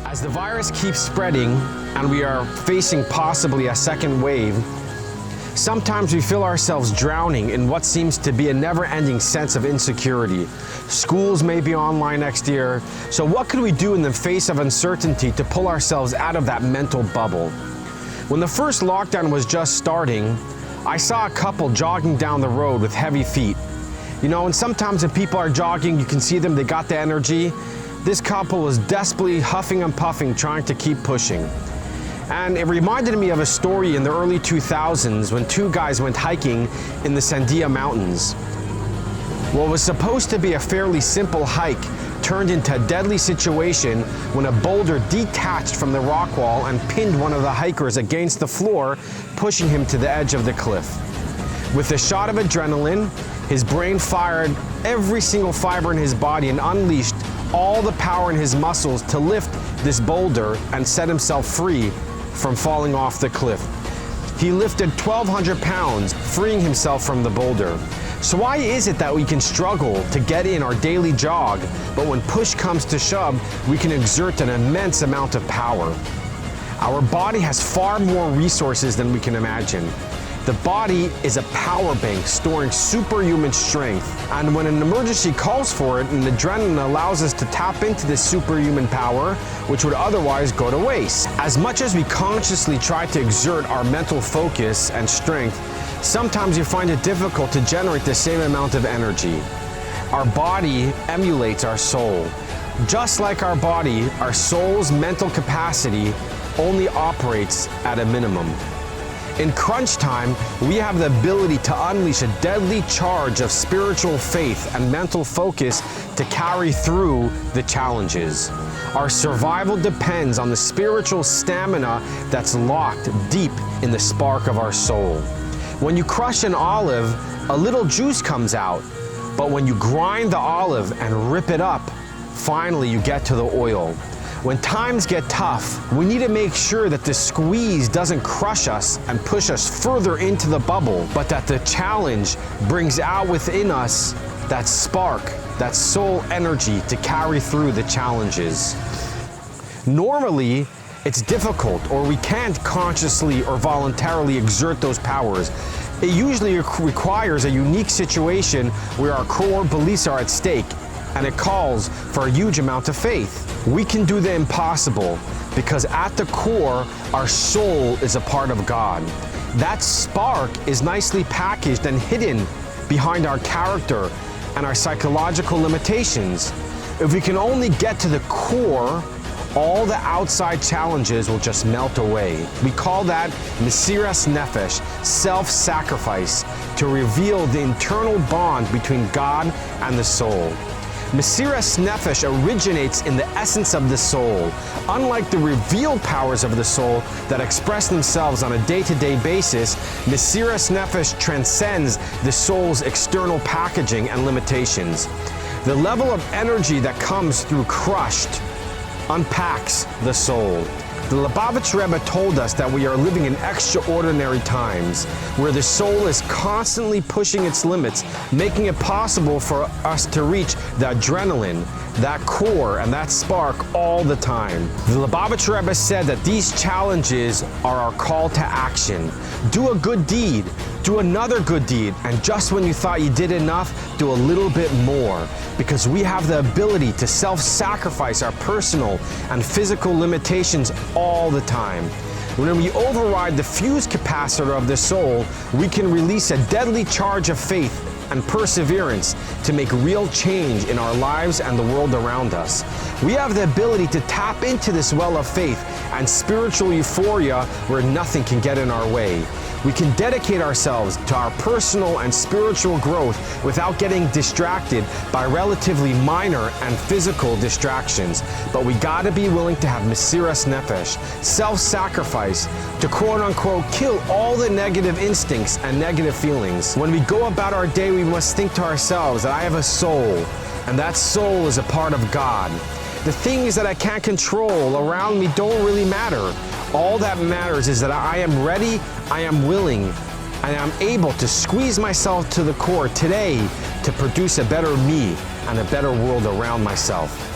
As the virus keeps spreading and we are facing possibly a second wave, sometimes we feel ourselves drowning in what seems to be a never-ending sense of insecurity. Schools may be online next year, so what could we do in the face of uncertainty to pull ourselves out of that mental bubble? When the first lockdown was just starting, I saw a couple jogging down the road with heavy feet. You know, and sometimes when people are jogging, you can see them, they got the energy. This couple was desperately huffing and puffing, trying to keep pushing. And it reminded me of a story in the early 2000s when two guys went hiking in the Sandia Mountains. What was supposed to be a fairly simple hike turned into a deadly situation when a boulder detached from the rock wall and pinned one of the hikers against the floor, pushing him to the edge of the cliff. With a shot of adrenaline, his brain fired every single fiber in his body and unleashed all the power in his muscles to lift this boulder and set himself free from falling off the cliff. He lifted 1,200 pounds, freeing himself from the boulder. So why is it that we can struggle to get in our daily jog, but when push comes to shove, we can exert an immense amount of power? Our body has far more resources than we can imagine. The body is a power bank storing superhuman strength, and when an emergency calls for it, an adrenaline allows us to tap into this superhuman power, which would otherwise go to waste. As much as we consciously try to exert our mental focus and strength, sometimes you find it difficult to generate the same amount of energy. Our body emulates our soul. Just like our body, our soul's mental capacity only operates at a minimum. In crunch time, we have the ability to unleash a deadly charge of spiritual faith and mental focus to carry through the challenges. Our survival depends on the spiritual stamina that's locked deep in the spark of our soul. When you crush an olive, a little juice comes out, but when you grind the olive and rip it up, finally you get to the oil. When times get tough, we need to make sure that the squeeze doesn't crush us and push us further into the bubble, but that the challenge brings out within us that spark, that soul energy to carry through the challenges. Normally, it's difficult, or we can't consciously or voluntarily exert those powers. It usually requires a unique situation where our core beliefs are at stake, and it calls for a huge amount of faith. We can do the impossible because at the core, our soul is a part of God. That spark is nicely packaged and hidden behind our character and our psychological limitations. If we can only get to the core, all the outside challenges will just melt away. We call that Mesiras Nefesh, self-sacrifice, to reveal the internal bond between God and the soul. Mesiras Nefesh originates in the essence of the soul. Unlike the revealed powers of the soul that express themselves on a day-to-day basis, Mesiras Nefesh transcends the soul's external packaging and limitations. The level of energy that comes through crushed unpacks the soul. The Lubavitcher Rebbe told us that we are living in extraordinary times, where the soul is constantly pushing its limits, making it possible for us to reach the adrenaline, that core, and that spark all the time. The Lubavitcher Rebbe said that these challenges are our call to action. Do a good deed, do another good deed, and just when you thought you did enough, do a little bit more, because we have the ability to self-sacrifice our personal and physical limitations all the time. When we override the fuze capacitor of the soul, we can release a deadly charge of faith and perseverance to make real change in our lives and the world around us. We have the ability to tap into this well of faith and spiritual euphoria where nothing can get in our way. We can dedicate ourselves to our personal and spiritual growth without getting distracted by relatively minor and physical distractions. But we gotta be willing to have Mesiras Nefesh, self-sacrifice, to quote-unquote kill all the negative instincts and negative feelings. When we go about our day, we must think to ourselves that I have a soul, and that soul is a part of God. The things that I can't control around me don't really matter. All that matters is that I am ready, I am willing, and I'm able to squeeze myself to the core today to produce a better me and a better world around myself.